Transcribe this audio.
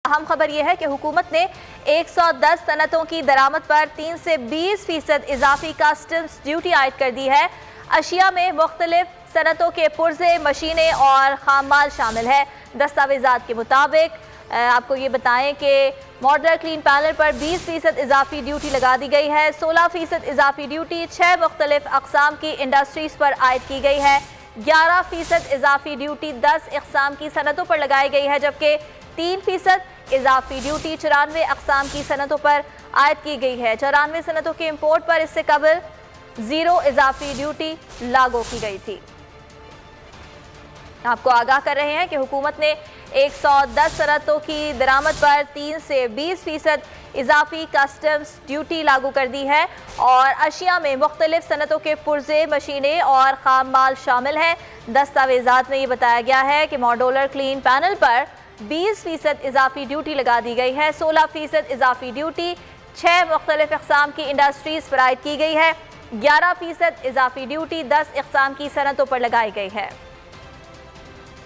अहम खबर यह है कि हुकूमत ने 110 सनतों की दरामद पर 3 से 20% इजाफी कस्टम्स ड्यूटी आयद कर दी है। अशिया में मुख्तलिफ सनतों के पुर्जे, मशीनें और खाम माल शामिल है। दस्तावेजात के मुताबिक आपको ये बताएं कि मॉडलर क्लीन पैनल पर 20% इजाफी ड्यूटी लगा दी गई है। 16% इजाफी ड्यूटी 6 मुख्तलिफ अक़साम की इंडस्ट्रीज़ पर आयद की गई है। 11% इजाफी ड्यूटी 10 अक़साम की सनतों पर लगाई गई है, जबकि 3% इजाफी ड्यूटी 94 अक़साम की सनतों पर आयद की गई है। 94 सनतों के इम्पोर्ट पर इससे कबल 0 इजाफी ड्यूटी लागू की गई थी। आपको आगाह कर रहे हैं कि हुकूमत ने 110 सनतों की दरामद पर 3 से 20% इजाफी कस्टम्स ड्यूटी लागू कर दी है और अशिया में मुख्तलिफ सनतों के पुर्जे, मशीनें और खाम माल शामिल हैं। दस्तावेजात में ये बताया गया है कि मॉडुलर क्लीन पैनल पर 20% इजाफी ड्यूटी लगा दी गई है। 16% इजाफी ड्यूटी 6 मुख्तलिफ अक़साम की इंडस्ट्रीज़ पर आयद की गई है। 11% इजाफी ड्यूटी 10 अक़साम की सनतों पर लगाई गई है।